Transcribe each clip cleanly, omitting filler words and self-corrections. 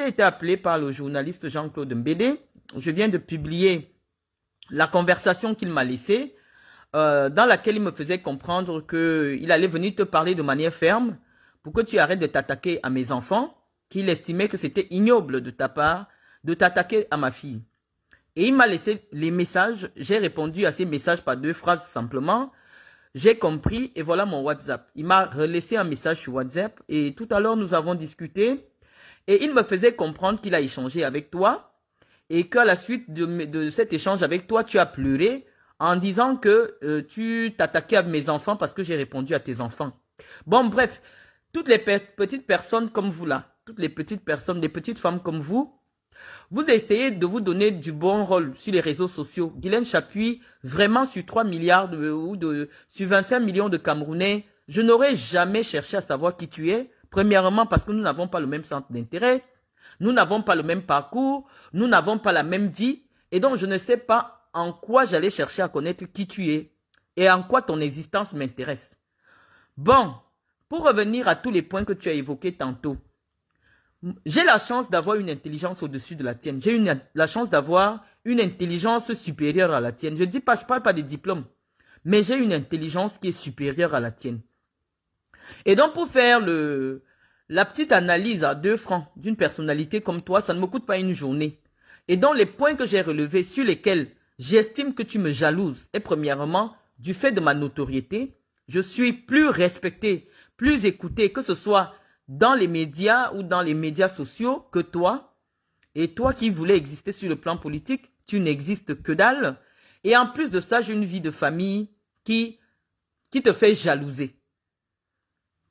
j'ai été appelé par le journaliste Jean-Claude Mbédé. Je viens de publier la conversation qu'il m'a laissée, dans laquelle il me faisait comprendre qu'il allait venir te parler de manière ferme pour que tu arrêtes de t'attaquer à mes enfants, qu'il estimait que c'était ignoble de ta part de t'attaquer à ma fille. Et il m'a laissé les messages. J'ai répondu à ces messages par 2 phrases simplement. J'ai compris et voilà mon WhatsApp. Il m'a laissé un message sur WhatsApp et tout à l'heure nous avons discuté et il me faisait comprendre qu'il a échangé avec toi et qu'à la suite de cet échange avec toi, tu as pleuré en disant que tu t'attaquais à mes enfants parce que j'ai répondu à tes enfants. Bon, bref, toutes les petites personnes comme vous là, toutes les petites personnes, des petites femmes comme vous essayez de vous donner du bon rôle sur les réseaux sociaux. Guylaine Chapuis, vraiment sur 3 milliards sur 25 millions de Camerounais, je n'aurais jamais cherché à savoir qui tu es. Premièrement, parce que nous n'avons pas le même centre d'intérêt, nous n'avons pas le même parcours, nous n'avons pas la même vie. Et donc, je ne sais pas en quoi j'allais chercher à connaître qui tu es et en quoi ton existence m'intéresse. Bon, pour revenir à tous les points que tu as évoqués tantôt, j'ai la chance d'avoir une intelligence au-dessus de la tienne. J'ai la chance d'avoir une intelligence supérieure à la tienne. Je ne parle pas des diplômes, mais j'ai une intelligence qui est supérieure à la tienne. Et donc, pour faire la petite analyse à 2 francs d'une personnalité comme toi, ça ne me coûte pas une journée. Et donc, les points que j'ai relevés sur lesquels j'estime que tu me jalouses, est premièrement, du fait de ma notoriété, je suis plus respecté, plus écouté, que ce soit dans les médias ou dans les médias sociaux que toi. Et toi qui voulais exister sur le plan politique, tu n'existes que dalle. Et en plus de ça, j'ai une vie de famille qui te fait jalouser.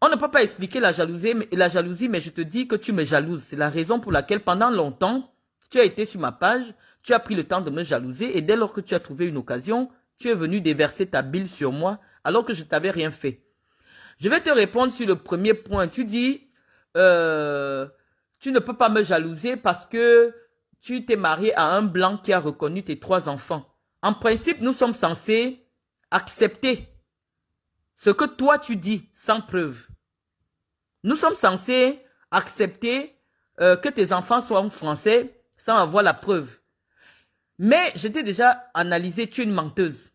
On ne peut pas expliquer la jalousie, mais je te dis que tu me jalouses. C'est la raison pour laquelle pendant longtemps, tu as été sur ma page, tu as pris le temps de me jalouser et dès lors que tu as trouvé une occasion, tu es venu déverser ta bile sur moi alors que je ne t'avais rien fait. Je vais te répondre sur le premier point. Tu dis, tu ne peux pas me jalouser parce que tu t'es marié à un blanc qui a reconnu tes 3 enfants. En principe, nous sommes censés accepter ce que toi tu dis sans preuve. Nous sommes censés accepter que tes enfants soient français sans avoir la preuve. Mais je t'ai déjà analysé, tu es une menteuse.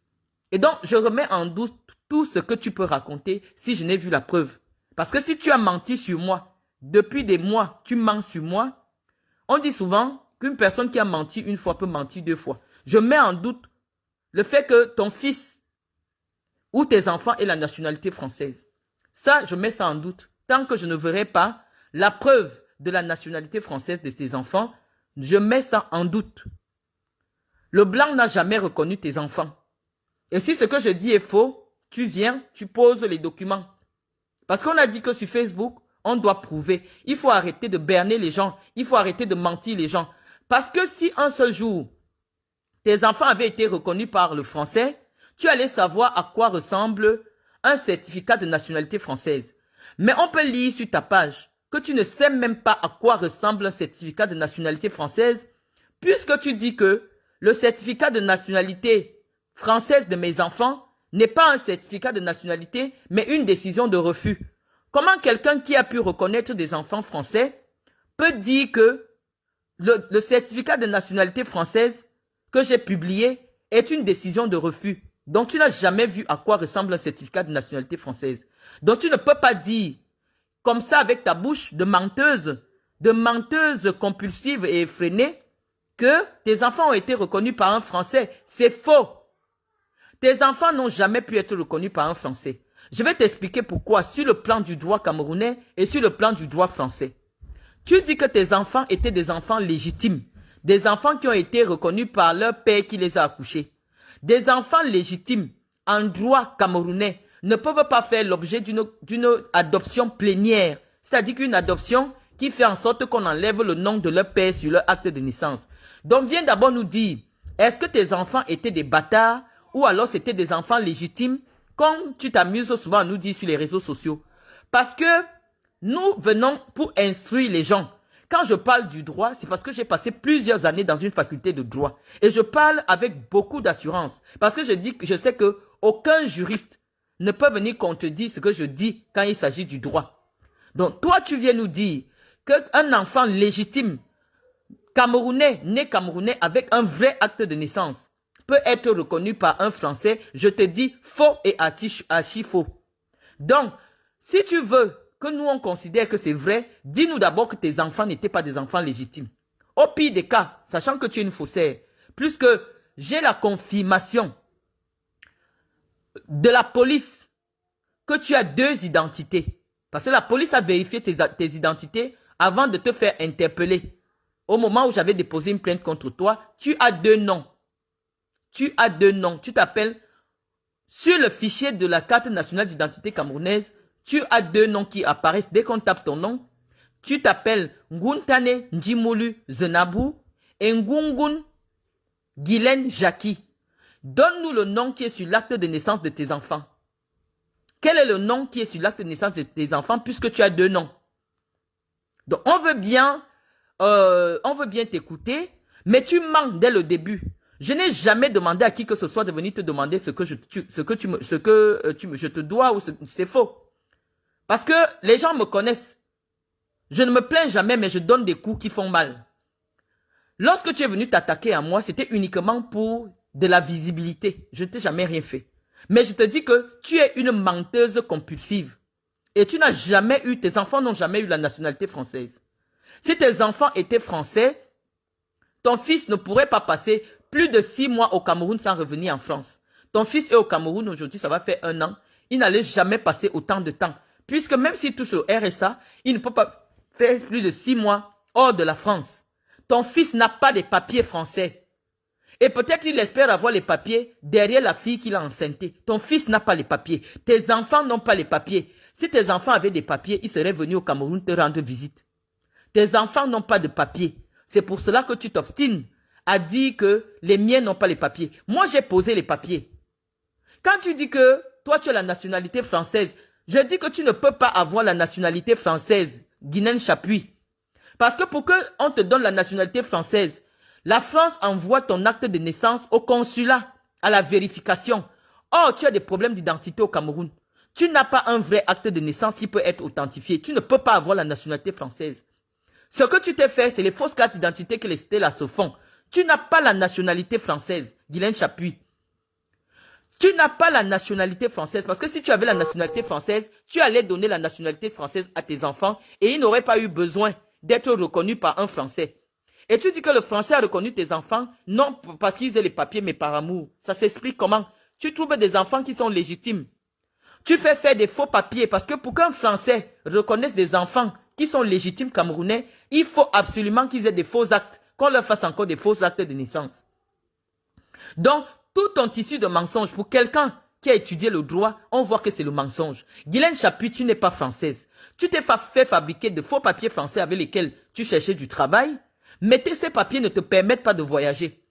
Et donc, je remets en doute tout ce que tu peux raconter si je n'ai vu la preuve. Parce que si tu as menti sur moi, depuis des mois, tu mens sur moi, on dit souvent qu'une personne qui a menti une fois peut mentir 2 fois. Je mets en doute le fait que ton fils ou tes enfants aient la nationalité française. Ça, je mets ça en doute. Tant que je ne verrai pas la preuve de la nationalité française de tes enfants, je mets ça en doute. Le blanc n'a jamais reconnu tes enfants. Et si ce que je dis est faux, tu viens, tu poses les documents. Parce qu'on a dit que sur Facebook, on doit prouver. Il faut arrêter de berner les gens. Il faut arrêter de mentir les gens. Parce que si un seul jour, tes enfants avaient été reconnus par le français, tu allais savoir à quoi ressemble un certificat de nationalité française. Mais on peut lire sur ta page que tu ne sais même pas à quoi ressemble un certificat de nationalité française, puisque tu dis que le certificat de nationalité française de mes enfants n'est pas un certificat de nationalité, mais une décision de refus. Comment quelqu'un qui a pu reconnaître des enfants français peut dire que le certificat de nationalité française que j'ai publié est une décision de refus? Donc tu n'as jamais vu à quoi ressemble un certificat de nationalité française. Donc tu ne peux pas dire comme ça avec ta bouche de menteuse compulsive et effrénée que tes enfants ont été reconnus par un Français. C'est faux. Tes enfants n'ont jamais pu être reconnus par un Français. Je vais t'expliquer pourquoi sur le plan du droit camerounais et sur le plan du droit français. Tu dis que tes enfants étaient des enfants légitimes, des enfants qui ont été reconnus par leur père qui les a accouchés. Des enfants légitimes en droit camerounais ne peuvent pas faire l'objet d'une adoption plénière, c'est-à-dire qu'une adoption qui fait en sorte qu'on enlève le nom de leur père sur leur acte de naissance. Donc viens d'abord nous dire, est-ce que tes enfants étaient des bâtards ou alors c'était des enfants légitimes, comme tu t'amuses souvent à nous dire sur les réseaux sociaux? Parce que nous venons pour instruire les gens. Quand je parle du droit, c'est parce que j'ai passé plusieurs années dans une faculté de droit. Et je parle avec beaucoup d'assurance. Parce que je sais qu'aucun juriste ne peut venir contredire ce que je dis quand il s'agit du droit. Donc toi, tu viens nous dire qu'un enfant légitime Camerounais, né Camerounais avec un vrai acte de naissance, peut être reconnu par un Français, je te dis faux et archi faux. Donc, si tu veux que nous on considère que c'est vrai, dis-nous d'abord que tes enfants n'étaient pas des enfants légitimes. Au pire des cas, sachant que tu es une faussaire, puisque j'ai la confirmation de la police que tu as deux identités. Parce que la police a vérifié tes identités avant de te faire interpeller. Au moment où j'avais déposé une plainte contre toi, tu as deux noms. Tu as deux noms. Tu t'appelles, sur le fichier de la carte nationale d'identité camerounaise, tu as deux noms qui apparaissent. Dès qu'on tape ton nom, tu t'appelles Nguntane Njimulu Zenabou et Ngungun Guylaine Jackie. Donne-nous le nom qui est sur l'acte de naissance de tes enfants. Quel est le nom qui est sur l'acte de naissance de tes enfants puisque tu as deux noms? Donc, on veut bien t'écouter, mais tu manques dès le début. Je n'ai jamais demandé à qui que ce soit de venir te demander ce que je te dois ou c'est faux. Parce que les gens me connaissent. Je ne me plains jamais, mais je donne des coups qui font mal. Lorsque tu es venu t'attaquer à moi, c'était uniquement pour de la visibilité. Je ne t'ai jamais rien fait. Mais je te dis que tu es une menteuse compulsive. Et tu n'as jamais eu, tes enfants n'ont jamais eu la nationalité française. Si tes enfants étaient français, ton fils ne pourrait pas passer plus de 6 mois au Cameroun sans revenir en France. Ton fils est au Cameroun aujourd'hui, ça va faire 1 an. Il n'allait jamais passer autant de temps. Puisque même s'il touche le RSA, il ne peut pas faire plus de 6 mois hors de la France. Ton fils n'a pas de papiers français. Et peut-être il espère avoir les papiers derrière la fille qu'il a enceintée. Ton fils n'a pas les papiers. Tes enfants n'ont pas les papiers. Si tes enfants avaient des papiers, ils seraient venus au Cameroun te rendre visite. Tes enfants n'ont pas de papiers. C'est pour cela que tu t'obstines à dire que les miens n'ont pas les papiers. Moi, j'ai posé les papiers. Quand tu dis que toi, tu as la nationalité française, je dis que tu ne peux pas avoir la nationalité française, Guilaine Chapuis. Parce que pour qu'on te donne la nationalité française, la France envoie ton acte de naissance au consulat, à la vérification. Or, tu as des problèmes d'identité au Cameroun. Tu n'as pas un vrai acte de naissance qui peut être authentifié. Tu ne peux pas avoir la nationalité française. Ce que tu t'es fait, c'est les fausses cartes d'identité que les Stella se font. Tu n'as pas la nationalité française, Guilaine Chapuis. Tu n'as pas la nationalité française parce que si tu avais la nationalité française, tu allais donner la nationalité française à tes enfants et ils n'auraient pas eu besoin d'être reconnus par un Français. Et tu dis que le Français a reconnu tes enfants, non parce qu'ils aient les papiers, mais par amour. Ça s'explique comment? Tu trouves des enfants qui sont légitimes. Tu fais faire des faux papiers parce que pour qu'un Français reconnaisse des enfants qui sont légitimes camerounais, il faut absolument qu'ils aient des faux actes, qu'on leur fasse encore des faux actes de naissance. Donc, tout ton tissu de mensonges, pour quelqu'un qui a étudié le droit, on voit que c'est le mensonge. Guylaine Chapuis, tu n'es pas française. Tu t'es fait fabriquer de faux papiers français avec lesquels tu cherchais du travail, mais ces papiers ne te permettent pas de voyager.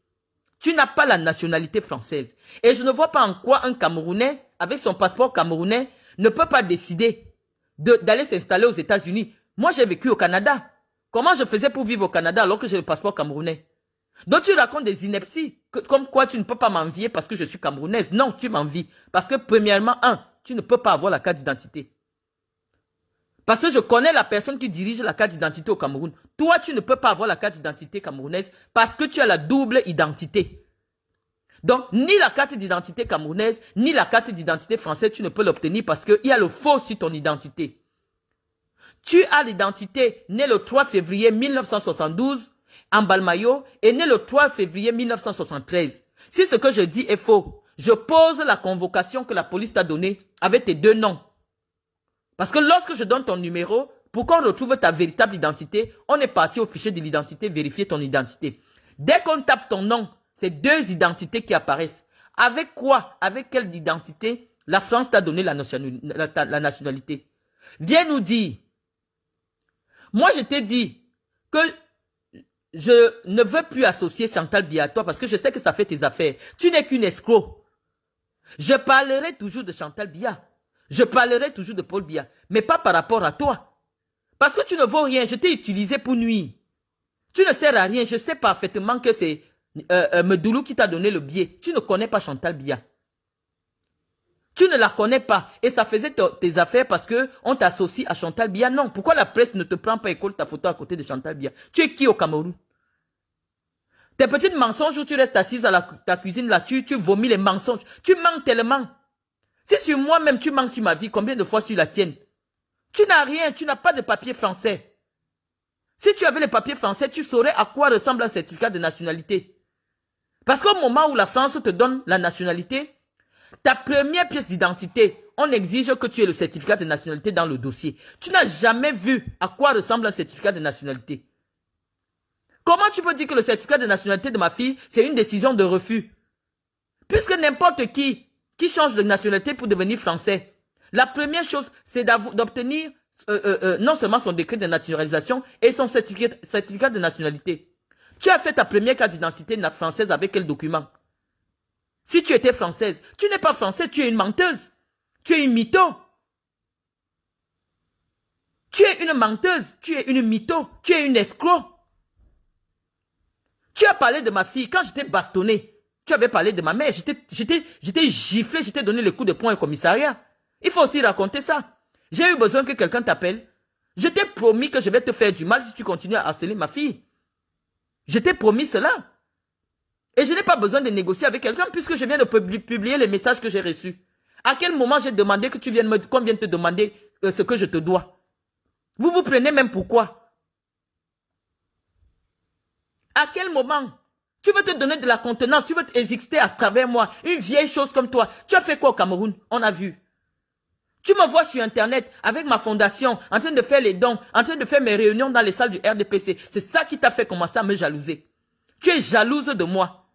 Tu n'as pas la nationalité française. Et je ne vois pas en quoi un Camerounais, avec son passeport camerounais, ne peut pas décider d'aller s'installer aux États-Unis. Moi, j'ai vécu au Canada. Comment je faisais pour vivre au Canada alors que j'ai le passeport camerounais? Donc tu racontes des inepties, comme quoi tu ne peux pas m'envier parce que je suis camerounaise. Non, tu m'envies. Parce que premièrement, tu ne peux pas avoir la carte d'identité. Parce que je connais la personne qui dirige la carte d'identité au Cameroun. Toi, tu ne peux pas avoir la carte d'identité camerounaise parce que tu as la double identité. Donc, ni la carte d'identité camerounaise, ni la carte d'identité française, tu ne peux l'obtenir parce qu'il y a le faux sur ton identité. Tu as l'identité née le 3 février 1972 en Balmayo et né le 3 février 1973. Si ce que je dis est faux, je pose la convocation que la police t'a donnée avec tes deux noms. Parce que lorsque je donne ton numéro, pour qu'on retrouve ta véritable identité, on est parti au fichier de l'identité vérifier ton identité. Dès qu'on tape ton nom, c'est deux identités qui apparaissent. Avec quoi? Avec quelle identité la France t'a donné la nationalité? Viens nous dire. Moi, je t'ai dit que je ne veux plus associer Chantal Biya à toi parce que je sais que ça fait tes affaires. Tu n'es qu'une escroc. Je parlerai toujours de Chantal Biya. Je parlerai toujours de Paul Biya. Mais pas par rapport à toi. Parce que tu ne vaux rien. Je t'ai utilisé pour nuire. Tu ne sers à rien. Je sais parfaitement que c'est Medoulou qui t'a donné le billet. Tu ne connais pas Chantal Biya. Tu ne la connais pas. Et ça faisait tes affaires parce qu'on t'associe à Chantal Biya. Non. Pourquoi la presse ne te prend pas et colle ta photo à côté de Chantal Biya? Tu es qui au Cameroun? Tes petites mensonges où tu restes assise à ta cuisine là, tu vomis les mensonges. Tu mens tellement. Si sur moi-même tu mens sur ma vie, combien de fois sur la tienne? Tu n'as rien, tu n'as pas de papier français. Si tu avais les papiers français, tu saurais à quoi ressemble un certificat de nationalité. Parce qu'au moment où la France te donne la nationalité, ta première pièce d'identité, on exige que tu aies le certificat de nationalité dans le dossier. Tu n'as jamais vu à quoi ressemble un certificat de nationalité. Comment tu peux dire que le certificat de nationalité de ma fille, c'est une décision de refus? Puisque n'importe qui change de nationalité pour devenir français, la première chose, c'est d'obtenir non seulement son décret de naturalisation et son certificat de nationalité. Tu as fait ta première carte d'identité française avec quel document? Si tu étais française, tu n'es pas française, tu es une menteuse. Tu es une mytho. Tu es une menteuse, tu es une mytho, tu es une escroc. Tu as parlé de ma fille, quand j'étais bastonné, tu avais parlé de ma mère, j'étais giflé, j'étais donné le coup de poing au commissariat. Il faut aussi raconter ça. J'ai eu besoin que quelqu'un t'appelle. Je t'ai promis que je vais te faire du mal si tu continues à harceler ma fille. Je t'ai promis cela. Et je n'ai pas besoin de négocier avec quelqu'un puisque je viens de publier les messages que j'ai reçus. À quel moment j'ai demandé que tu viennes qu'on vienne te demander ce que je te dois? Vous vous prenez même pourquoi? À quel moment? Tu veux te donner de la contenance, tu veux exister à travers moi, une vieille chose comme toi. Tu as fait quoi au Cameroun? On a vu. Tu me vois sur Internet avec ma fondation, en train de faire les dons, en train de faire mes réunions dans les salles du RDPC. C'est ça qui t'a fait commencer à me jalouser. Tu es jalouse de moi.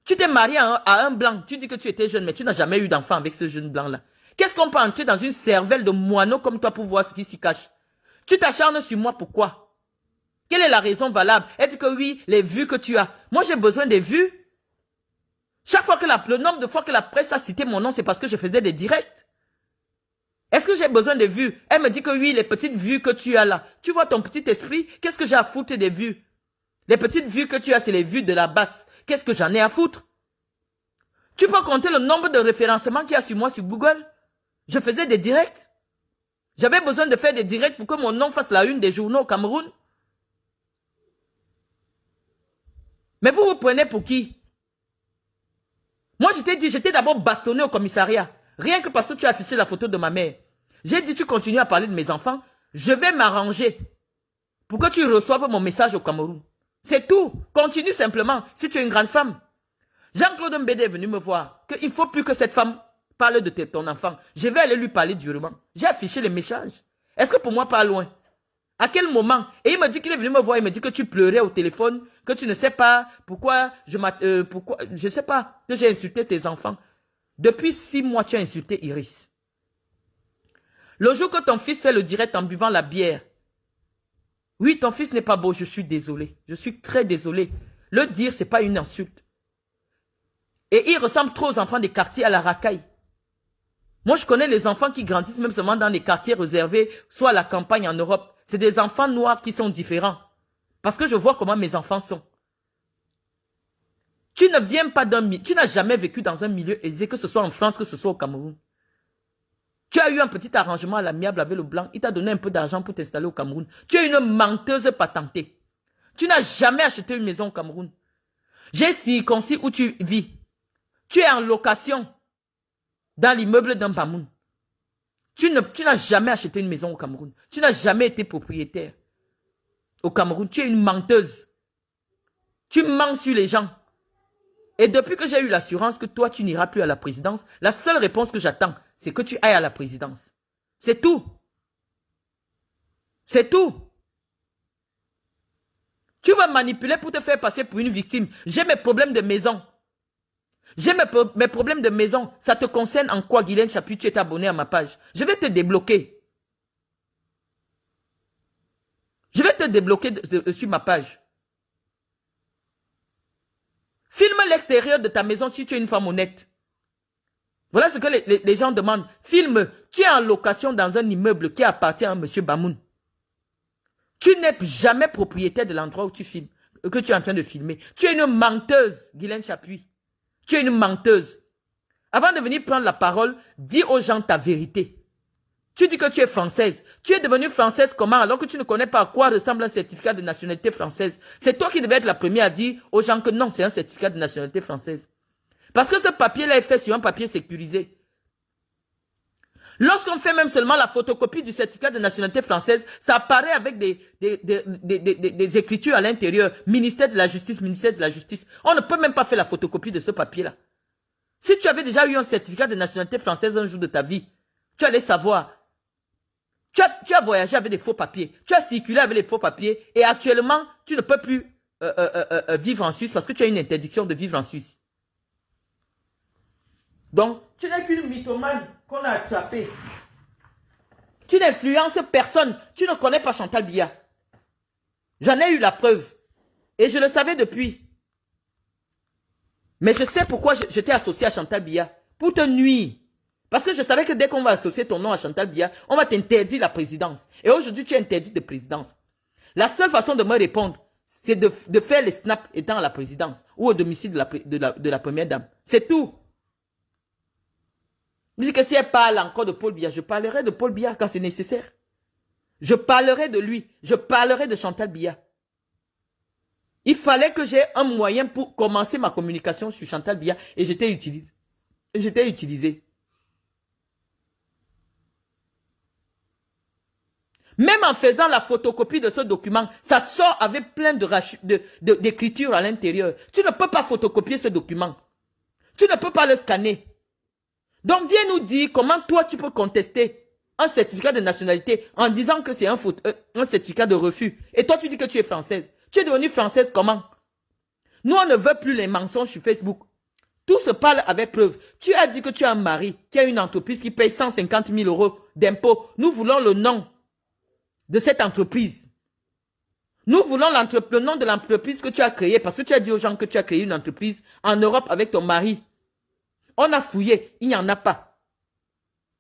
Tu t'es marié à un blanc. Tu dis que tu étais jeune, mais tu n'as jamais eu d'enfant avec ce jeune blanc-là. Qu'est-ce qu'on peut entrer dans une cervelle de moineau comme toi pour voir ce qui s'y cache? Tu t'acharnes sur moi, pourquoi? Quelle est la raison valable? Elle dit que oui, les vues que tu as. Moi, j'ai besoin des vues. Chaque fois que le nombre de fois que la presse a cité mon nom, c'est parce que je faisais des directs. Est-ce que j'ai besoin de vues? Elle me dit que oui, les petites vues que tu as là. Tu vois ton petit esprit? Qu'est-ce que j'ai à foutre des vues? Les petites vues que tu as, c'est les vues de la basse. Qu'est-ce que j'en ai à foutre? Tu peux compter le nombre de référencements qu'il y a sur moi sur Google? Je faisais des directs. J'avais besoin de faire des directs pour que mon nom fasse la une des journaux au Cameroun. Mais vous vous prenez pour qui? Moi, je t'ai dit, j'étais d'abord bastonné au commissariat. Rien que parce que tu as affiché la photo de ma mère. J'ai dit, tu continues à parler de mes enfants. Je vais m'arranger pour que tu reçoives mon message au Cameroun. C'est tout. Continue simplement, si tu es une grande femme. Jean-Claude Mbédé est venu me voir qu'il ne faut plus que cette femme parle de ton enfant. Je vais aller lui parler durement. J'ai affiché les messages. Est-ce que pour moi, pas loin? À quel moment? Et il me dit qu'il est venu me voir, il me dit que tu pleurais au téléphone, que tu ne sais pas pourquoi je ne sais pas, que j'ai insulté tes enfants. Depuis 6 mois, tu as insulté Iris. Le jour que ton fils fait le direct en buvant la bière, oui, ton fils n'est pas beau, je suis désolé. Je suis très désolé. Le dire, ce n'est pas une insulte. Et il ressemble trop aux enfants des quartiers à la racaille. Moi, je connais les enfants qui grandissent même seulement dans les quartiers réservés, soit à la campagne en Europe. C'est des enfants noirs qui sont différents. Parce que je vois comment mes enfants sont. Tu ne viens pas tu n'as jamais vécu dans un milieu aisé, que ce soit en France, que ce soit au Cameroun. Tu as eu un petit arrangement à l'amiable avec le blanc. Il t'a donné un peu d'argent pour t'installer au Cameroun. Tu es une menteuse patentée. Tu n'as jamais acheté une maison au Cameroun. J'ai circoncis où tu vis. Tu es en location dans l'immeuble d'un Bamoun. Tu n'as jamais acheté une maison au Cameroun. Tu n'as jamais été propriétaire au Cameroun. Tu es une menteuse. Tu mens sur les gens. Et depuis que j'ai eu l'assurance que toi, tu n'iras plus à la présidence, la seule réponse que j'attends, c'est que tu ailles à la présidence. C'est tout. C'est tout. Tu vas manipuler pour te faire passer pour une victime. J'ai mes problèmes de maison. J'ai mes problèmes de maison. Ça te concerne en quoi, Guylaine Chapuis? Tu es abonné à ma page. Je vais te débloquer. Je vais te débloquer sur ma page. Filme l'extérieur de ta maison si tu es une femme honnête. Voilà ce que les gens demandent. Filme. Tu es en location dans un immeuble qui appartient à M. Bamoun. Tu n'es jamais propriétaire de l'endroit où tu filmes, que tu es en train de filmer. Tu es une menteuse, Guylaine Chapuis. Tu es une menteuse. Avant de venir prendre la parole, dis aux gens ta vérité. Tu dis que tu es française. Tu es devenue française comment alors que tu ne connais pas à quoi ressemble un certificat de nationalité française? C'est toi qui devais être la première à dire aux gens que non, c'est un certificat de nationalité française. Parce que ce papier-là est fait sur un papier sécurisé. Lorsqu'on fait même seulement la photocopie du certificat de nationalité française, ça apparaît avec des écritures à l'intérieur. Ministère de la Justice, ministère de la Justice. On ne peut même pas faire la photocopie de ce papier-là. Si tu avais déjà eu un certificat de nationalité française un jour de ta vie, tu allais savoir. Tu as voyagé avec des faux papiers. Tu as circulé avec des faux papiers. Et actuellement, tu ne peux plus vivre en Suisse parce que tu as une interdiction de vivre en Suisse. Donc, tu n'es qu'une mythomane qu'on a attrapée. Tu n'influences personne. Tu ne connais pas Chantal Biya. J'en ai eu la preuve. Et je le savais depuis. Mais je sais pourquoi j'étais associé à Chantal Biya. Pour te nuire. Parce que je savais que dès qu'on va associer ton nom à Chantal Biya, on va t'interdire la présidence. Et aujourd'hui, tu es interdit de présidence. La seule façon de me répondre, c'est de faire les snaps étant à la présidence ou au domicile de la première dame. C'est tout. Je dis que si elle parle encore de Paul Biya, je parlerai de Paul Biya quand c'est nécessaire. Je parlerai de lui. Je parlerai de Chantal Biya. Il fallait que j'ai un moyen pour commencer ma communication sur Chantal Biya et j'étais utilisé. Même en faisant la photocopie de ce document, ça sort avec plein d'écritures à l'intérieur. Tu ne peux pas photocopier ce document. Tu ne peux pas le scanner. Donc viens nous dire comment toi tu peux contester un certificat de nationalité en disant que c'est un certificat de refus. Et toi tu dis que tu es française. Tu es devenue française comment? Nous on ne veut plus les mensonges sur Facebook. Tout se parle avec preuve. Tu as dit que tu as un mari qui a une entreprise qui paye 150 000 € d'impôts. Nous voulons le nom de cette entreprise. Nous voulons le nom de l'entreprise que tu as créée parce que tu as dit aux gens que tu as créé une entreprise en Europe avec ton mari. On a fouillé, il n'y en a pas.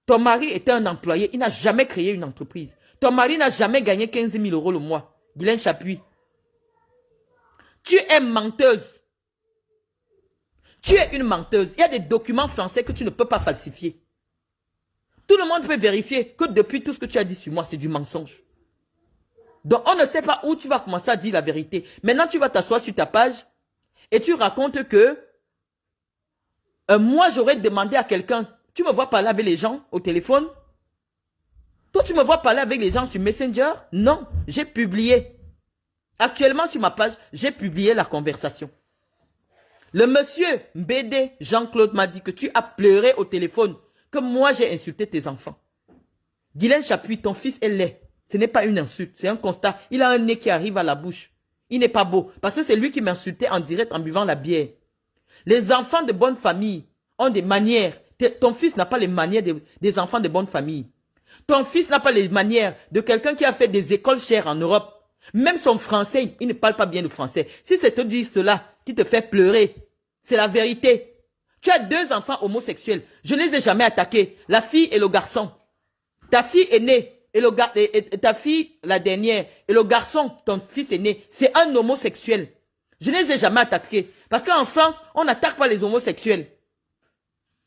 Ton mari était un employé, il n'a jamais créé une entreprise. Ton mari n'a jamais gagné 15 000 € le mois. Guylaine Chapuis. Tu es menteuse. Tu es une menteuse. Il y a des documents français que tu ne peux pas falsifier. Tout le monde peut vérifier que depuis tout ce que tu as dit sur moi, c'est du mensonge. Donc, on ne sait pas où tu vas commencer à dire la vérité. Maintenant, tu vas t'asseoir sur ta page et tu racontes que moi, j'aurais demandé à quelqu'un, tu me vois parler avec les gens au téléphone? Toi, tu me vois parler avec les gens sur Messenger? Non, j'ai publié. Actuellement, sur ma page, j'ai publié la conversation. Le monsieur Mbédé Jean-Claude m'a dit que tu as pleuré au téléphone, que moi, j'ai insulté tes enfants. Guylaine Chapuis, ton fils est laid. Ce n'est pas une insulte, c'est un constat. Il a un nez qui arrive à la bouche. Il n'est pas beau. Parce que c'est lui qui m'insultait en direct en buvant la bière. Les enfants de bonne famille ont des manières. Ton fils n'a pas les manières des enfants de bonne famille. Ton fils n'a pas les manières de quelqu'un qui a fait des écoles chères en Europe. Même son français, il ne parle pas bien le français. Si c'est te dire cela qui te fait pleurer, c'est la vérité. Tu as 2 enfants homosexuels. Je ne les ai jamais attaqués. La fille et le garçon. Ta fille est née. Et ta fille, la dernière, et le garçon, ton fils aîné, c'est un homosexuel. Je ne les ai jamais attaqués. Parce qu'en France, on n'attaque pas les homosexuels.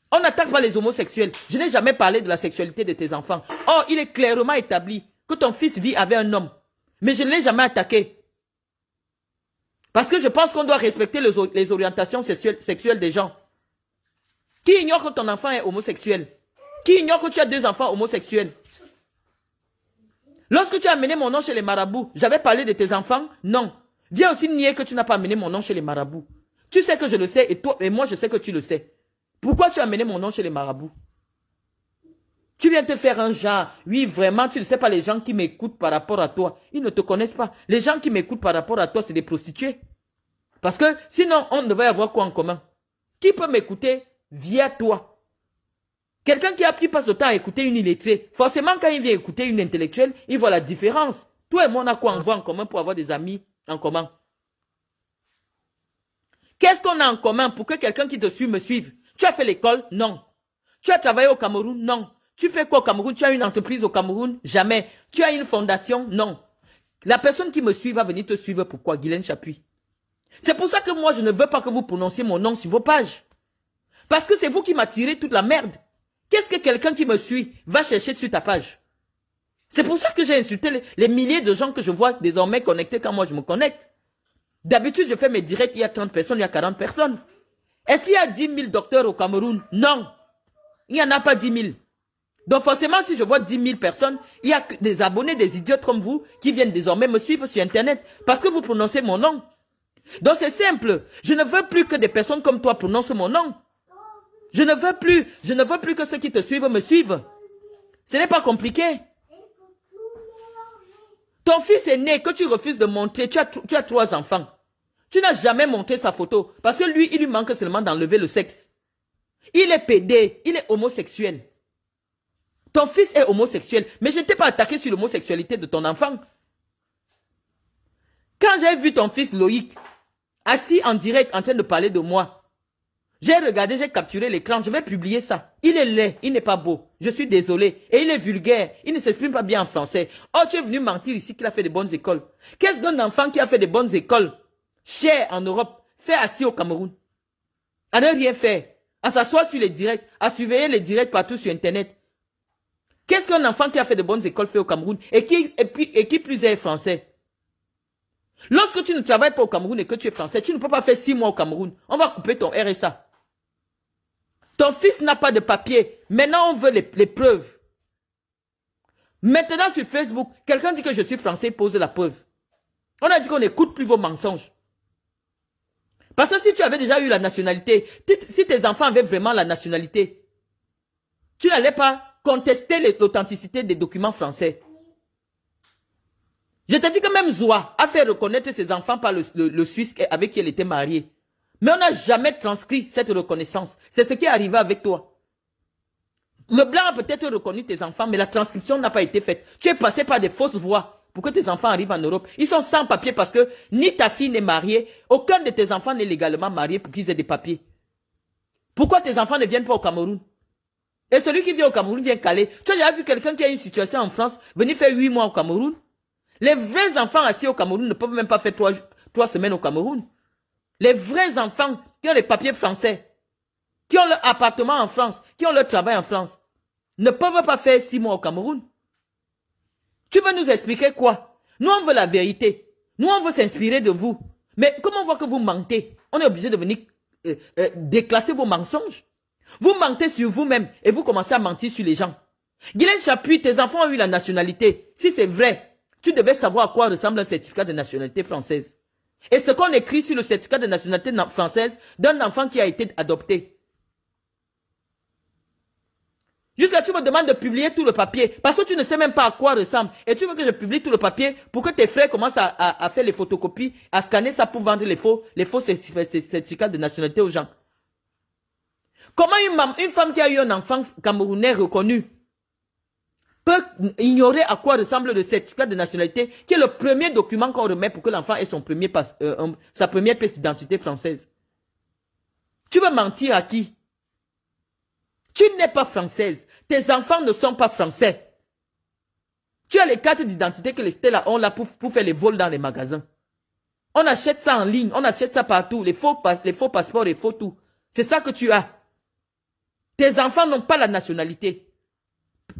On n'attaque pas les homosexuels. Je n'ai jamais parlé de la sexualité de tes enfants. Or, il est clairement établi que ton fils vit avec un homme. Mais je ne l'ai jamais attaqué. Parce que je pense qu'on doit respecter les orientations sexuelles des gens. Qui ignore que ton enfant est homosexuel? Qui ignore que tu as 2 enfants homosexuels? Lorsque tu as amené mon nom chez les marabouts, j'avais parlé de tes enfants? Non. Viens aussi nier que tu n'as pas amené mon nom chez les marabouts. Tu sais que je le sais et moi je sais que tu le sais. Pourquoi tu as amené mon nom chez les marabouts? Tu viens te faire un genre. Oui, vraiment, tu ne sais pas les gens qui m'écoutent par rapport à toi. Ils ne te connaissent pas. Les gens qui m'écoutent par rapport à toi, c'est des prostituées. Parce que sinon, on devrait avoir quoi en commun? Qui peut m'écouter via toi? Quelqu'un qui passe le temps à écouter une illettrée, forcément quand il vient écouter une intellectuelle, il voit la différence. Toi et moi, on a quoi en commun pour avoir des amis en commun? Qu'est-ce qu'on a en commun pour que quelqu'un qui te suit me suive? Tu as fait l'école? Non. Tu as travaillé au Cameroun? Non. Tu fais quoi au Cameroun? Tu as une entreprise au Cameroun? Jamais. Tu as une fondation? Non. La personne qui me suit va venir te suivre. Pourquoi? Guylaine Chapuis. C'est pour ça que moi, je ne veux pas que vous prononciez mon nom sur vos pages. Parce que c'est vous qui m'attirez toute la merde. Qu'est-ce que quelqu'un qui me suit va chercher sur ta page? C'est pour ça que j'ai insulté les milliers de gens que je vois désormais connectés quand moi je me connecte. D'habitude, je fais mes directs, il y a 30 personnes, il y a 40 personnes. Est-ce qu'il y a 10 000 docteurs au Cameroun? Non. Il n'y en a pas 10 000. Donc forcément, si je vois 10 000 personnes, il y a des abonnés, des idiotes comme vous, qui viennent désormais me suivre sur Internet, parce que vous prononcez mon nom. Donc c'est simple. Je ne veux plus que des personnes comme toi prononcent mon nom. Je ne veux plus que ceux qui te suivent me suivent. Ce n'est pas compliqué. Ton fils est né, que tu refuses de montrer, tu as 3 enfants. Tu n'as jamais montré sa photo, parce que lui, il lui manque seulement d'enlever le sexe. Il est pédé, il est homosexuel. Ton fils est homosexuel, mais je ne t'ai pas attaqué sur l'homosexualité de ton enfant. Quand j'ai vu ton fils Loïc, assis en direct en train de parler de moi, j'ai regardé, j'ai capturé l'écran, je vais publier ça. Il est laid, il n'est pas beau, je suis désolé. Et il est vulgaire, il ne s'exprime pas bien en français. Oh, tu es venu mentir ici qu'il a fait de bonnes écoles. Qu'est-ce qu'un enfant qui a fait de bonnes écoles, cher en Europe, fait assis au Cameroun? À ne rien faire, à s'asseoir sur les directs, à surveiller les directs partout sur Internet. Qu'est-ce qu'un enfant qui a fait de bonnes écoles fait au Cameroun et qui plus est français? Lorsque tu ne travailles pas au Cameroun et que tu es français, tu ne peux pas faire 6 mois au Cameroun. On va couper ton RSA. Ton fils n'a pas de papier. Maintenant, on veut les preuves. Maintenant, sur Facebook, quelqu'un dit que je suis français, pose la preuve. On a dit qu'on n'écoute plus vos mensonges. Parce que si tu avais déjà eu la nationalité, si tes enfants avaient vraiment la nationalité, tu n'allais pas contester l'authenticité des documents français. Je te dis que même Zoua a fait reconnaître ses enfants par le Suisse avec qui elle était mariée. Mais on n'a jamais transcrit cette reconnaissance. C'est ce qui est arrivé avec toi. Le blanc a peut-être reconnu tes enfants, mais la transcription n'a pas été faite. Tu es passé par des fausses voies pour que tes enfants arrivent en Europe. Ils sont sans papier parce que ni ta fille n'est mariée, aucun de tes enfants n'est légalement marié pour qu'ils aient des papiers. Pourquoi tes enfants ne viennent pas au Cameroun? Et celui qui vient au Cameroun vient caler. Tu as déjà vu quelqu'un qui a une situation en France venir faire 8 mois au Cameroun? Les vrais enfants assis au Cameroun ne peuvent même pas faire 3 semaines au Cameroun. Les vrais enfants qui ont les papiers français, qui ont leur appartement en France, qui ont leur travail en France, ne peuvent pas faire 6 mois au Cameroun. Tu veux nous expliquer quoi? Nous, on veut la vérité. Nous, on veut s'inspirer de vous. Mais comment on voit que vous mentez? On est obligé de venir déclasser vos mensonges. Vous mentez sur vous-même et vous commencez à mentir sur les gens. Guylaine Chapuis, tes enfants ont eu la nationalité. Si c'est vrai, tu devais savoir à quoi ressemble un certificat de nationalité française. Et ce qu'on écrit sur le certificat de nationalité française d'un enfant qui a été adopté. Jusqu'à tu me demandes de publier tout le papier parce que tu ne sais même pas à quoi ressemble. Et tu veux que je publie tout le papier pour que tes frères commencent à faire les photocopies, à scanner ça pour vendre les faux certificats de nationalité aux gens. Comment une femme qui a eu un enfant camerounais reconnu peut ignorer à quoi ressemble le certificat de nationalité, qui est le premier document qu'on remet pour que l'enfant ait sa première pièce d'identité française? Tu veux mentir à qui? Tu n'es pas française. Tes enfants ne sont pas français. Tu as les cartes d'identité que les Stella ont là pour faire les vols dans les magasins. On achète ça en ligne, on achète ça partout, les faux passeports, les faux tout. C'est ça que tu as. Tes enfants n'ont pas la nationalité.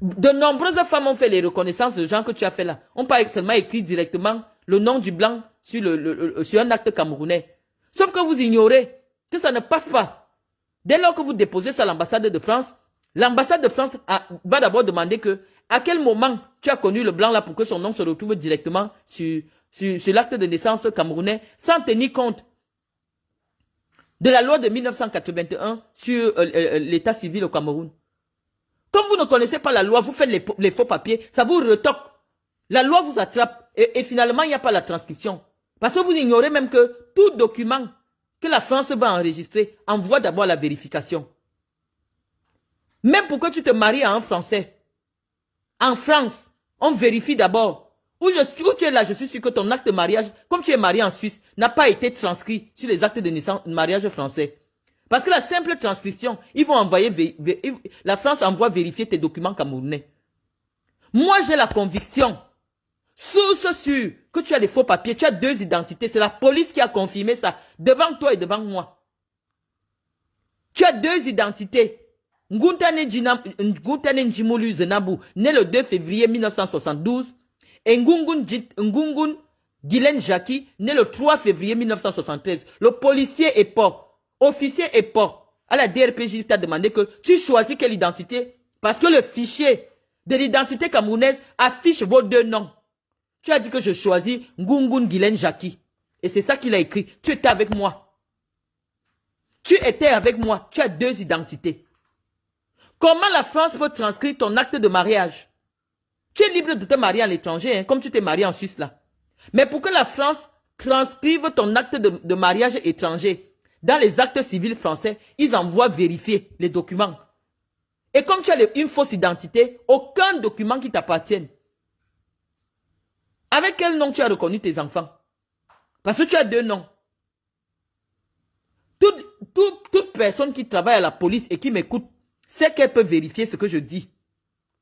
De nombreuses femmes ont fait les reconnaissances de gens que tu as fait là. On pas seulement écrit directement le nom du blanc sur un acte camerounais. Sauf que vous ignorez que ça ne passe pas. Dès lors que vous déposez ça à l'ambassade de France, l'ambassade de France va d'abord demander que à quel moment tu as connu le blanc là pour que son nom se retrouve directement sur l'acte de naissance camerounais sans tenir compte de la loi de 1981 sur l'état civil au Cameroun. Comme vous ne connaissez pas la loi, vous faites les faux papiers, ça vous retoque. La loi vous attrape et finalement, il n'y a pas la transcription. Parce que vous ignorez même que tout document que la France va enregistrer envoie d'abord la vérification. Même pour que tu te maries à un Français, en France, on vérifie d'abord. Où tu es là, je suis sûr que ton acte de mariage, comme tu es marié en Suisse, n'a pas été transcrit sur les actes de naissance, mariage français. Parce que la simple transcription, ils vont envoyer, la France envoie vérifier tes documents camerounais. Moi, j'ai la conviction, source sûre, que tu as des faux papiers, tu as 2 identités. C'est la police qui a confirmé ça, devant toi et devant moi. Tu as 2 identités. Nguntane Njimolu Zenabu, né le 2 février 1972, et Ngungun Guylaine Jackie, né le 3 février 1973. Le policier est pas, officier est pas. À la DRPJ t'a demandé que tu choisis quelle identité, parce que le fichier de l'identité camerounaise affiche vos deux noms. Tu as dit que je choisis Ngungun Guylaine Jackie. Et c'est ça qu'il a écrit. Tu étais avec moi. Tu étais avec moi. Tu as deux identités. Comment la France peut transcrire ton acte de mariage? Tu es libre de te marier à l'étranger, hein, comme tu t'es marié en Suisse là. Mais pour que la France transcrive ton acte de mariage étranger dans les actes civils français, ils envoient vérifier les documents. Et comme tu as une fausse identité, aucun document qui t'appartienne. Avec quel nom tu as reconnu tes enfants? Parce que tu as deux noms. Toute personne qui travaille à la police et qui m'écoute sait qu'elle peut vérifier ce que je dis.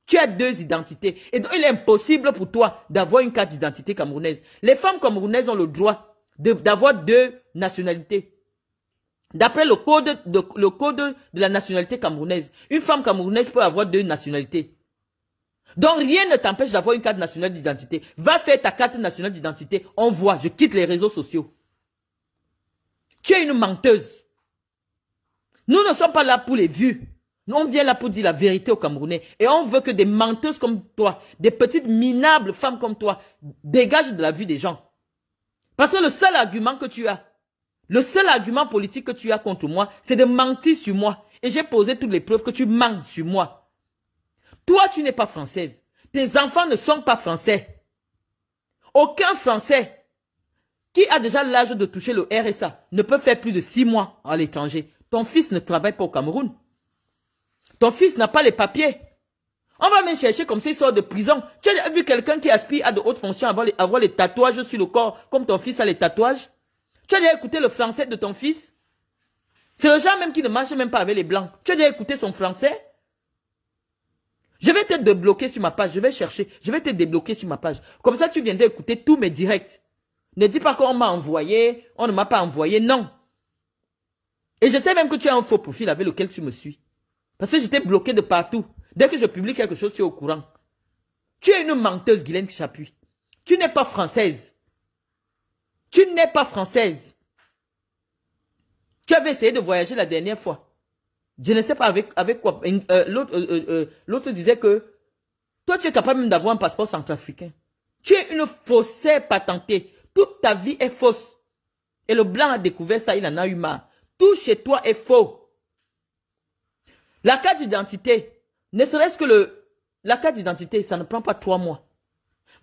Tu as deux identités. Et donc, il est impossible pour toi d'avoir une carte d'identité camerounaise. Les femmes camerounaises ont le droit d'avoir deux nationalités. D'après le code de la nationalité camerounaise, une femme camerounaise peut avoir deux nationalités. Donc, rien ne t'empêche d'avoir une carte nationale d'identité. Va faire ta carte nationale d'identité. On voit, je quitte les réseaux sociaux. Tu es une menteuse. Nous ne sommes pas là pour les vues. Nous, on vient là pour dire la vérité aux Camerounais. Et on veut que des menteuses comme toi, des petites minables femmes comme toi, dégagent de la vue des gens. Parce que le seul argument que tu as, le seul argument politique que tu as contre moi, c'est de mentir sur moi. Et j'ai posé toutes les preuves que tu mens sur moi. Toi, tu n'es pas française. Tes enfants ne sont pas français. Aucun Français qui a déjà l'âge de toucher le RSA ne peut faire plus de 6 mois à l'étranger. Ton fils ne travaille pas au Cameroun. Ton fils n'a pas les papiers. On va même chercher comme s'il sort de prison. Tu as vu quelqu'un qui aspire à de hautes fonctions, avoir les tatouages sur le corps, comme ton fils a les tatouages? Tu as déjà écouté le français de ton fils? C'est le genre même qui ne marche même pas avec les blancs. Tu as déjà écouté son français? Je vais te débloquer sur ma page. Je vais chercher. Je vais te débloquer sur ma page. Comme ça, tu viendras écouter tous mes directs. Ne dis pas qu'on m'a envoyé. On ne m'a pas envoyé. Non. Et je sais même que tu as un faux profil avec lequel tu me suis. Parce que j'étais bloqué de partout. Dès que je publie quelque chose, tu es au courant. Tu es une menteuse, Guylaine Chapuis. Tu n'es pas française. Tu n'es pas française. Tu avais essayé de voyager la dernière fois. Je ne sais pas avec quoi. L'autre disait que toi, tu es capable même d'avoir un passeport centrafricain. Tu es une faussaire patentée. Toute ta vie est fausse. Et le blanc a découvert ça, il en a eu marre. Tout chez toi est faux. La carte d'identité, ne serait-ce que la carte d'identité, ça ne prend pas 3 mois.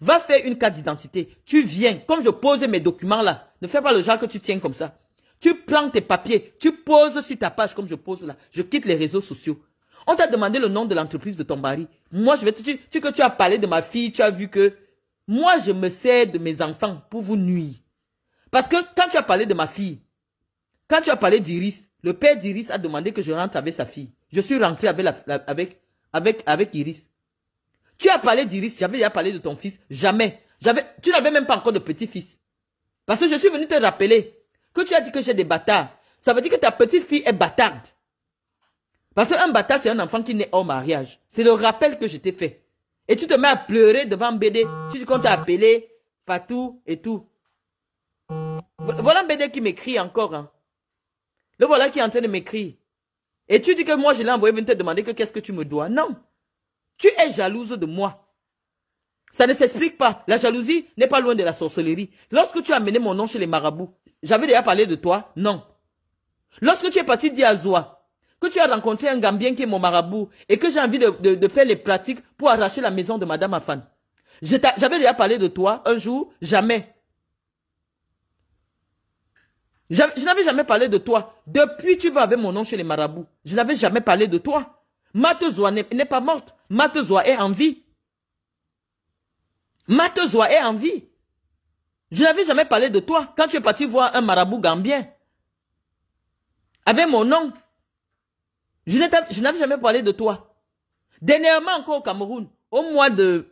Va faire une carte d'identité. Tu viens, comme je pose mes documents là. Ne fais pas le genre que tu tiens comme ça. Tu prends tes papiers, tu poses sur ta page comme je pose là. Je quitte les réseaux sociaux. On t'a demandé le nom de l'entreprise de ton mari. Moi, je vais te dire que tu as parlé de ma fille, tu as vu que moi, je me sers de mes enfants pour vous nuire. Parce que quand tu as parlé de ma fille, quand tu as parlé d'Iris, le père d'Iris a demandé que je rentre avec sa fille. Je suis rentré avec Iris. Tu as parlé d'Iris, j'avais déjà parlé de ton fils. Jamais. Tu n'avais même pas encore de petit-fils. Parce que je suis venu te rappeler que tu as dit que j'ai des bâtards. Ça veut dire que ta petite fille est bâtarde. Parce qu'un bâtard, c'est un enfant qui naît hors mariage. C'est le rappel que je t'ai fait. Et tu te mets à pleurer devant BD. Tu dis qu'on t'a appelé Fatou et tout. Voilà BD qui m'écrit encore. Hein. Le voilà qui est en train de m'écrire. Et tu dis que moi, je l'ai envoyé venir te demander que qu'est-ce que tu me dois. Non. Tu es jalouse de moi. Ça ne s'explique pas. La jalousie n'est pas loin de la sorcellerie. Lorsque tu as amené mon nom chez les marabouts, j'avais déjà parlé de toi? Non. Lorsque tu es parti dire à Zoa que tu as rencontré un Gambien qui est mon marabout et que j'ai envie de faire les pratiques pour arracher la maison de Madame Afan. J'avais déjà parlé de toi un jour? Jamais. Je n'avais jamais parlé de toi. Depuis tu vas avec mon nom chez les marabouts. Je n'avais jamais parlé de toi. Matezoa n'est pas morte. Matezoa est en vie. Matezoa est en vie. Je n'avais jamais parlé de toi quand tu es parti voir un marabout gambien. Avec mon nom. Je n'avais jamais parlé de toi. Dernièrement encore au Cameroun, au mois de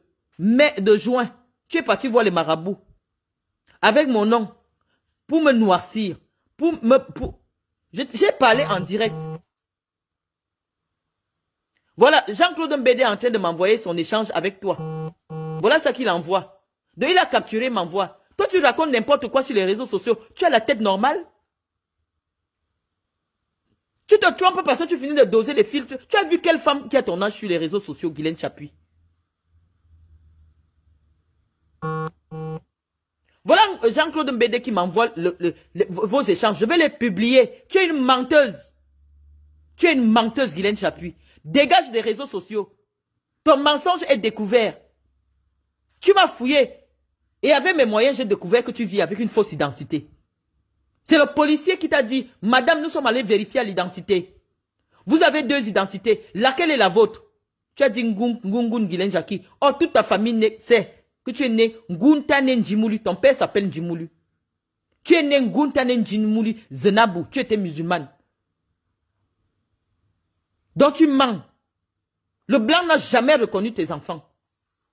juin, tu es parti voir les marabouts. Avec mon nom. Pour me noircir. J'ai parlé en direct. Voilà, Jean-Claude Mbede est en train de m'envoyer son échange avec toi. Voilà ce qu'il envoie. Donc il a capturé, m'envoie. Toi, tu racontes n'importe quoi sur les réseaux sociaux. Tu as la tête normale? Tu te trompes parce que tu finis de doser les filtres. Tu as vu quelle femme qui a ton âge sur les réseaux sociaux, Guylaine Chapuis? Voilà Jean-Claude Mbede qui m'envoie vos échanges. Je vais les publier. Tu es une menteuse. Tu es une menteuse, Guylaine Chapuis. Dégage des réseaux sociaux. Ton mensonge est découvert. Tu m'as fouillé. Et avec mes moyens, j'ai découvert que tu vis avec une fausse identité. C'est le policier qui t'a dit, madame, nous sommes allés vérifier l'identité. Vous avez 2 identités. Laquelle est la vôtre? Tu as dit Ngungun Guylaine Jackie. Oh, toute ta famille sait que tu es né Nguntane Njimulu. Ton père s'appelle Njimulu. Tu es né Nguntane Njimulu Zenabou. Tu étais musulmane. Donc tu mens. Le blanc n'a jamais reconnu tes enfants.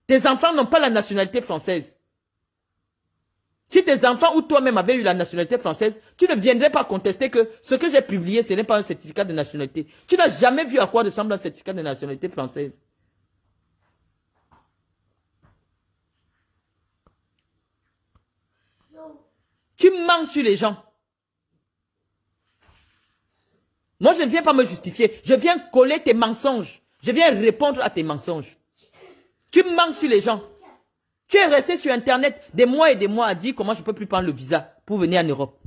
Tes enfants n'ont pas la nationalité française. Si tes enfants ou toi-même avaient eu la nationalité française, tu ne viendrais pas contester que ce que j'ai publié, ce n'est pas un certificat de nationalité. Tu n'as jamais vu à quoi ressemble un certificat de nationalité française. Tu mens sur les gens. Moi, je ne viens pas me justifier. Je viens coller tes mensonges. Je viens répondre à tes mensonges. Tu mens sur les gens. Tu es resté sur Internet des mois et des mois à dire comment je ne peux plus prendre le visa pour venir en Europe.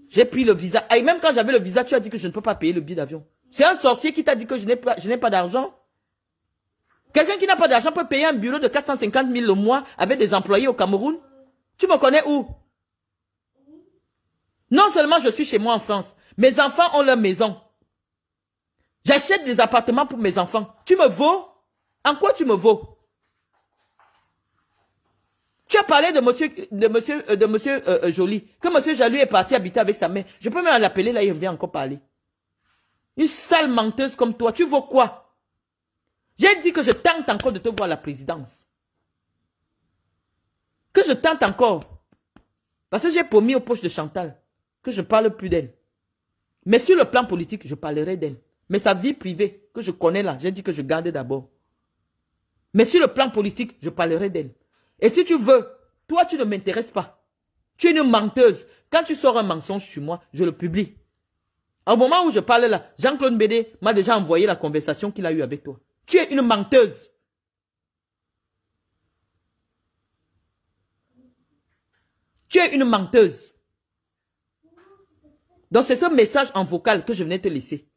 J'ai pris le visa. Et même quand j'avais le visa, tu as dit que je ne peux pas payer le billet d'avion. C'est un sorcier qui t'a dit que je n'ai pas d'argent. Quelqu'un qui n'a pas d'argent peut payer un bureau de 450 000 le mois avec des employés au Cameroun. Tu me connais où? Non seulement je suis chez moi en France, mes enfants ont leur maison. J'achète des appartements pour mes enfants. Tu me vaux? En quoi tu me vaux? Tu as parlé de monsieur Joly, que monsieur Joly est parti habiter avec sa mère. Je peux même l'appeler là, il vient encore parler. Une sale menteuse comme toi, tu vaux quoi? J'ai dit que je tente encore de te voir à la présidence. Que je tente encore. Parce que j'ai promis aux poches de Chantal que je ne parle plus d'elle. Mais sur le plan politique, je parlerai d'elle. Mais sa vie privée, que je connais là, j'ai dit que je gardais d'abord. Mais sur le plan politique, je parlerai d'elle. Et si tu veux, toi, tu ne m'intéresses pas. Tu es une menteuse. Quand tu sors un mensonge sur moi, je le publie. Au moment où je parle là, Jean-Claude Mbede m'a déjà envoyé la conversation qu'il a eue avec toi. Tu es une menteuse. Tu es une menteuse. Donc c'est ce message en vocal que je venais te laisser.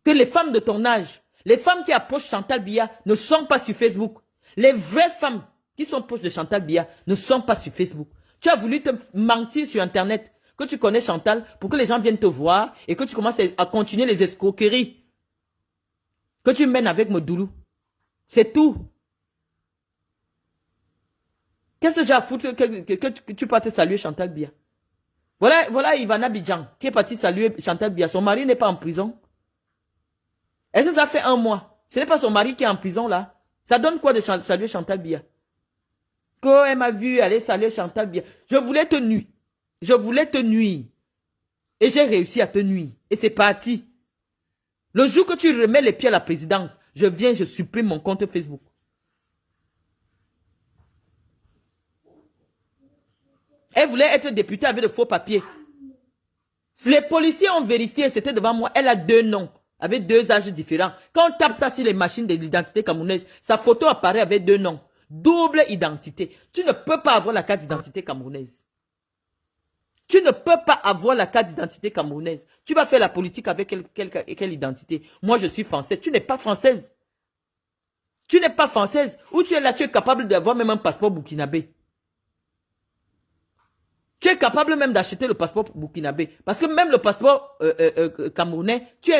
Que les femmes de ton âge, les femmes qui approchent Chantal Biya ne sont pas sur Facebook. Les vraies femmes qui sont proches de Chantal Biya ne sont pas sur Facebook. Tu as voulu te mentir sur Internet que tu connais Chantal pour que les gens viennent te voir et que tu commences à continuer les escroqueries que tu mènes avec Modoulou. C'est tout. Qu'est-ce que j'ai à foutre que tu partes saluer Chantal Biya? Voilà Ivana Bidjan qui est partie saluer Chantal Biya. Son mari n'est pas en prison. Est-ce que ça fait 1 mois? Ce n'est pas son mari qui est en prison là. Ça donne quoi de saluer Chantal Biya? Quand elle m'a vu aller saluer Chantal Biya. Je voulais te nuire. Je voulais te nuire. Et j'ai réussi à te nuire. Et c'est parti. Le jour que tu remets les pieds à la présidence, je viens, je supprime mon compte Facebook. Elle voulait être députée avec de faux papiers. Les policiers ont vérifié, c'était devant moi. Elle a 2 noms, avec 2 âges différents. Quand on tape ça sur les machines de l'identité camerounaise, sa photo apparaît avec 2 noms. Double identité. Tu ne peux pas avoir la carte d'identité camerounaise. Tu ne peux pas avoir la carte d'identité camerounaise. Tu vas faire la politique avec quelle identité? Moi, je suis française. Tu n'es pas française. Tu n'es pas française. Ou tu es là, tu es capable d'avoir même un passeport burkinabé. Tu es capable même d'acheter le passeport burkinabé. Parce que même le passeport camerounais, tu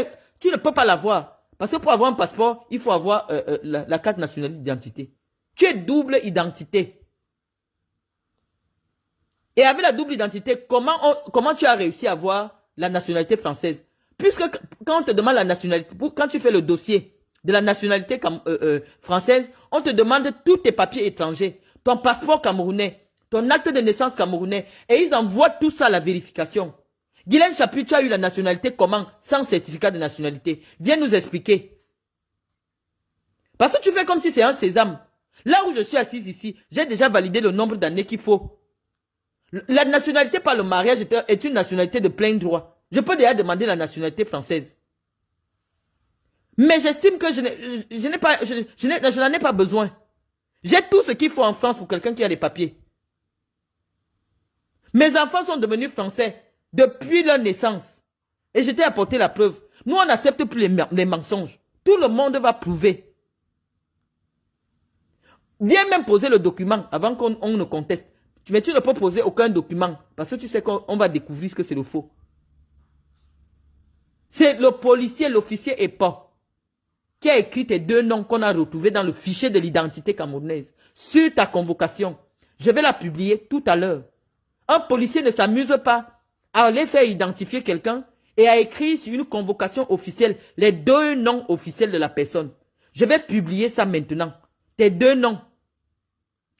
ne peux pas l'avoir. Parce que pour avoir un passeport, il faut avoir la carte nationale d'identité. Tu es double identité. Et avec la double identité, comment tu as réussi à avoir la nationalité française? Puisque quand on te demande la nationalité, quand tu fais le dossier de la nationalité française, on te demande tous tes papiers étrangers, ton passeport camerounais, ton acte de naissance camerounais, et ils envoient tout ça à la vérification. Guylaine Chapuis, tu as eu la nationalité comment? Sans certificat de nationalité. Viens nous expliquer. Parce que tu fais comme si c'est un sésame. Là où je suis assise ici, j'ai déjà validé le nombre d'années qu'il faut. La nationalité par le mariage est une nationalité de plein droit. Je peux déjà demander la nationalité française. Mais j'estime que je n'en ai pas besoin. J'ai tout ce qu'il faut en France pour quelqu'un qui a des papiers. Mes enfants sont devenus français depuis leur naissance. Et je t'ai apporté la preuve. Nous, on n'accepte plus les mensonges. Tout le monde va prouver. Viens même poser le document avant qu'on ne conteste. Mais tu ne peux poser aucun document parce que tu sais qu'on va découvrir ce que c'est le faux. C'est le policier, l'officier EPA qui a écrit tes 2 noms qu'on a retrouvés dans le fichier de l'identité camerounaise sur ta convocation. Je vais la publier tout à l'heure. Un policier ne s'amuse pas à aller faire identifier quelqu'un et à écrire sur une convocation officielle les 2 noms officiels de la personne. Je vais publier ça maintenant. Tes 2 noms.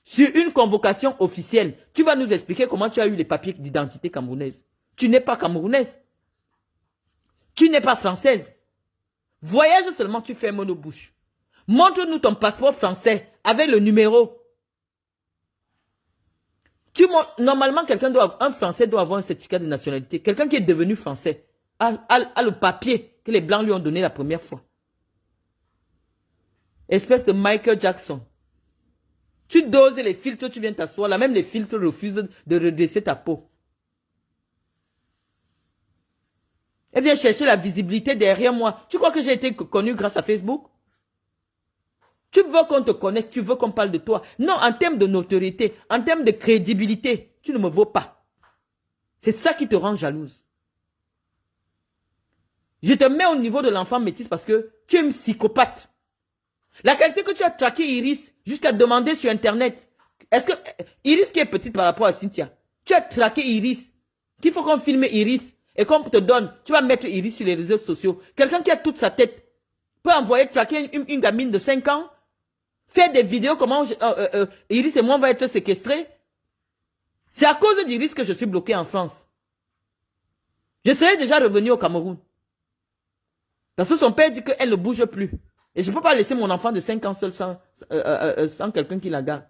Sur une convocation officielle, tu vas nous expliquer comment tu as eu les papiers d'identité camerounaise. Tu n'es pas camerounaise. Tu n'es pas française. Voyage seulement, tu fermes nos bouches. Montre-nous ton passeport français avec le numéro. Normalement, un Français doit avoir un certificat de nationalité. Quelqu'un qui est devenu français a le papier que les Blancs lui ont donné la première fois. Espèce de Michael Jackson. Tu doses les filtres, tu viens t'asseoir. Là, même les filtres refusent de redresser ta peau. Et viens chercher la visibilité derrière moi. Tu crois que j'ai été connu grâce à Facebook? Tu veux qu'on te connaisse, tu veux qu'on parle de toi. Non, en termes de notoriété, en termes de crédibilité, tu ne me vaux pas. C'est ça qui te rend jalouse. Je te mets au niveau de l'enfant métis parce que tu es un psychopathe. La qualité que tu as traqué Iris jusqu'à demander sur Internet. Est-ce que Iris qui est petite par rapport à Cynthia, tu as traqué Iris, qu'il faut qu'on filme Iris et qu'on te donne, tu vas mettre Iris sur les réseaux sociaux. Quelqu'un qui a toute sa tête peut envoyer traquer une gamine de 5 ans, faire des vidéos comment Iris et moi on va être séquestrés. C'est à cause d'Iris que je suis bloqué en France. Je serais déjà revenu au Cameroun. Parce que son père dit qu'elle ne bouge plus. Et je ne peux pas laisser mon enfant de 5 ans seul sans quelqu'un qui la garde.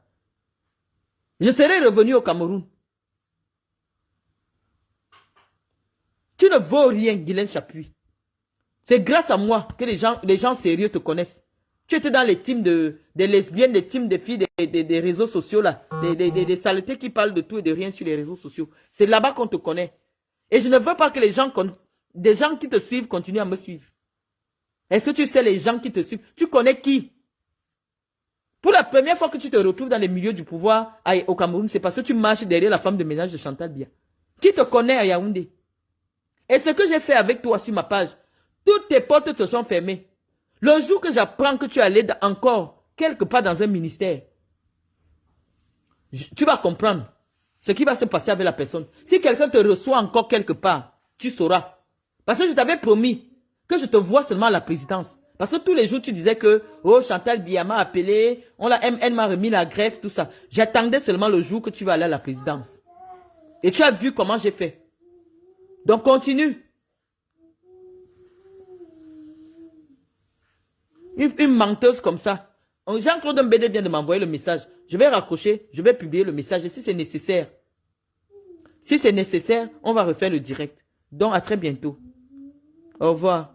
Je serais revenu au Cameroun. Tu ne vaux rien, Guylaine Chapuis. C'est grâce à moi que les gens sérieux te connaissent. Tu étais dans les teams des lesbiennes, des teams des filles des réseaux sociaux, là. Des saletés qui parlent de tout et de rien sur les réseaux sociaux. C'est là-bas qu'on te connaît. Et je ne veux pas que des gens qui te suivent continuent à me suivre. Est-ce que tu sais les gens qui te suivent? Tu connais qui? Pour la première fois que tu te retrouves dans les milieux du pouvoir au Cameroun, c'est parce que tu marches derrière la femme de ménage de Chantal Biya. Qui te connaît à Yaoundé? Et ce que j'ai fait avec toi sur ma page, toutes tes portes te sont fermées. Le jour que j'apprends que tu allais encore quelque part dans un ministère, tu vas comprendre ce qui va se passer avec la personne. Si quelqu'un te reçoit encore quelque part, tu sauras. Parce que je t'avais promis que je te vois seulement à la présidence. Parce que tous les jours, tu disais que oh, Chantal Biya m'a appelé, elle m'a remis la greffe, tout ça. J'attendais seulement le jour que tu vas aller à la présidence. Et tu as vu comment j'ai fait. Donc, continue. Une menteuse comme ça. Jean-Claude Mbede vient de m'envoyer le message. Je vais raccrocher, je vais publier le message. Et si c'est nécessaire, on va refaire le direct. Donc, à très bientôt. Au revoir.